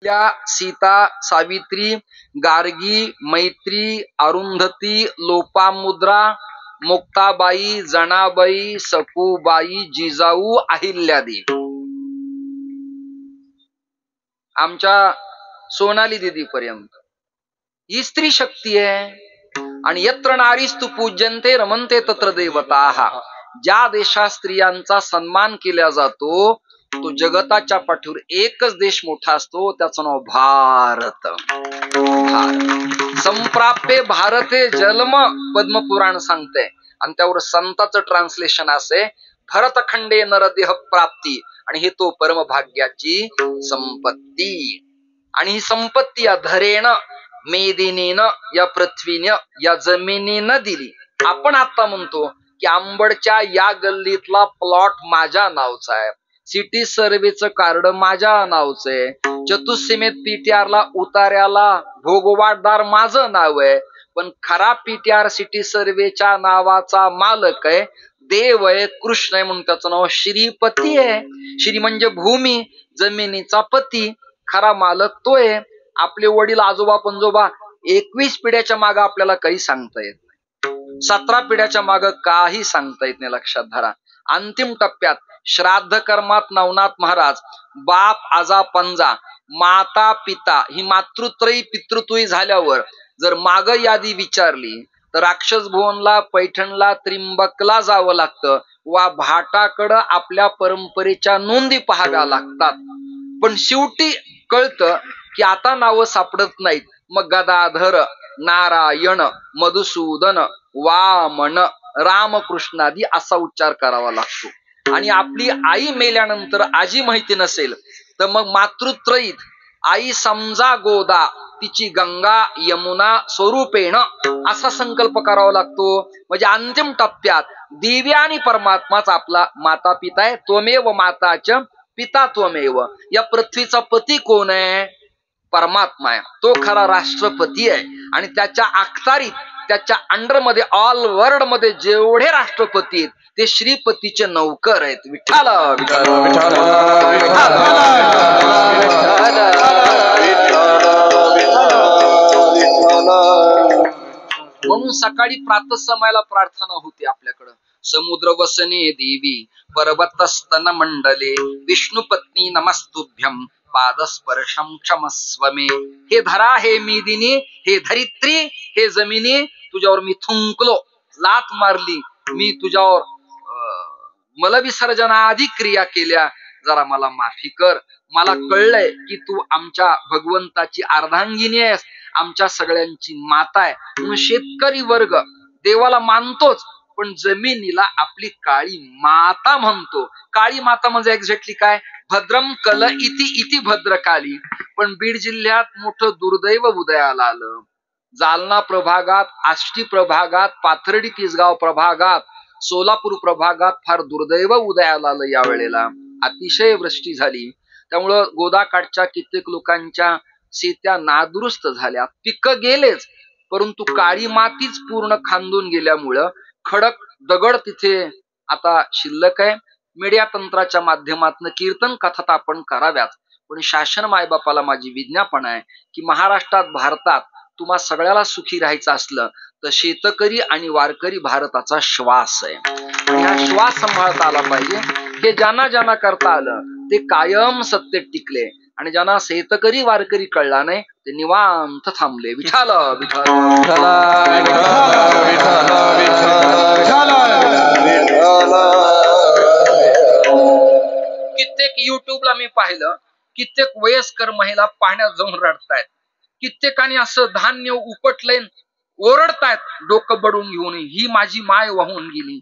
सीता, सावित्री, गार्गी, मैत्री, अरुंधती, लोपामुद्रा, मुक्ताबाई, जनाबाई, सखूबाई, जिजाऊ, अहिल्यादेवी, आमच्या सोनाली दीदी पर्यंत ही स्त्री शक्ती आहे. आणि यत्र नारीस्तु पूज्यन्ते रमन्ते तत्र देवताः. ज्या देशात स्त्रियांचा सन्मान केला जातो तो जगताच्या पाठीवर एकच देश मोठा असतो, त्याचं नाव भारत. संप्राप्ते भारते जन्म पद्मपुराण सांगते. आणि त्यावर संताचं ट्रान्सलेशन असे, भरतखंडे नरदेह प्राप्ती. आणि हे तो परमभाग्याची संपत्ती. आणि ही संपत्ती या धरेण, मेदिनीनं, या पृथ्वीनं, या जमिनीनं दिली. आपण आता म्हणतो की आंबडच्या या गल्लीतला प्लॉट माझ्या नावचा आहे, सिटी सर्वेचं कार्ड माझ्या नावचं आहे, चतुसीमेत पीटीआरला उतार्याला भोगवाटदार माझं नाव आहे. पण खरा पीटीआर सिटी सर्वेच्या नावाचा मालक आहे, देव आहे, कृष्ण आहे, म्हणून त्याचं नाव श्रीपती आहे. श्री म्हणजे भूमी, जमिनीचा पती, खरा मालक तो आहे. आपले वडील, आजोबा, पंजोबा 21 पिढ्याच्या मागे आपल्याला काही सांगता येत नाही, 17 पिढ्याच्या मागे काही सांगता येत नाही. लक्षात धरा. अंतिम टप्प्यात श्राद्ध कर्मात नवनाथ महाराज, बाप आजा पंजा, माता पिता ही मातृत्रयी पितृत्वही झाल्यावर जर माग यादी विचारली तर राक्षस भुवनला, पैठणला, त्रिंबकला जावं लागतं वा भाटाकडं आपल्या परंपरेच्या नोंदी पाहाव्या लागतात. पण शेवटी कळतं की आता नावं सापडत नाहीत. मग गदाधर, नारायण, मधुसूदन, वामन, रामकृष्णादी असा उच्चार करावा लागतो. आणि आपली आई मेल्यानंतर आजी माहिती नसेल तर मग मातृत्रयीत आई समजा गोदा, तिची गंगा यमुना स्वरूपेण असा संकल्प करावा लागतो. म्हणजे अंतिम टप्प्यात दिव्य आणि परमात्माच आपला माता पिता आहे. त्वमेव माताच पिता त्वमेव. या पृथ्वीचा पती कोण आहे? परमात्मा आहे. तो खरा राष्ट्रपती आहे. आणि त्याच्या अखत्यारीत, त्याच्या अंडरमध्ये, ऑल वर्ल्ड मध्ये जेवढे राष्ट्रपती आहेत ते श्रीपतीचे नौकर आहेत. विठ्ठल विठ्ठल म्हणून सकाळी प्रातःसमयाला प्रार्थना होते आपल्याकडं. समुद्र वसने देवी, पर्वतस्तन मंडले, विष्णू पत्नी नमस्तुभ्यम, पादस्पर्शम क्षमस्व मे. हे धरा, हे मेदिनी, हे धरित्री, हे जमिनी, तुझ्यावर मी थुंकलो, लात मारली, मी तुझ्यावर मलविसर्जनाआधी क्रिया केल्या, जरा मला माफी कर. मला कळलंय की तू आमच्या भगवंताची अर्धांगिनी आहेस, आमच्या सगळ्यांची माता आहे. म्हणून शेतकरी वर्ग देवाला मानतोच, पण जमिनीला आपली काळी माता म्हणतो. काळी माता म्हणजे एक्झॅक्टली काय? भद्रम कल इति इति भद्रकाली. पण बीड जिल्ह्यात मोठं दुर्दैव उदयाला आलं. जालना प्रभागात, आष्टी प्रभागात, पाथर्डी तिसगाव प्रभागात, सोलापूर प्रभागात फार दुर्दैव उदयाला आलं. यावेळेला अतिशय वृष्टी झाली, त्यामुळं गोदाकाठच्या कित्येक लोकांच्या शेत्या नादुरुस्त झाल्या. पिकं गेलेच, परंतु काळी मातीच पूर्ण खांदून गेल्यामुळं खडक दगड तिथे आता शिल्लक आहे. मीडिया तंत्राच्या माध्यमातून कीर्तन कथा आपण कराव्यात, पण शासन मायबापाला माझी विज्ञापन आहे की महाराष्ट्रात, भारतात तुम्हा सगळ्याला सुखी राहायचं असलं तर शेतकरी आणि वारकरी भारताचा श्वास आहे. आणि हा श्वास सांभाळता आला पाहिजे. हे ज्यांना ज्यांना करता आलं ते कायम सत्तेत टिकले, आणि ज्यांना शेतकरी वारकरी कळला नाही ते निवांत थांबले. विठ्ठल विठ्ठल कित्येक युट्यूबला मी पाहिलं, कित्येक वयस्कर महिला पाण्यात जाऊन रडतायत. कित्येकाने असं धान्य उपटलंय, ओरडतायत डोकं बडून घेऊन, ही माझी माय वाहून गेली.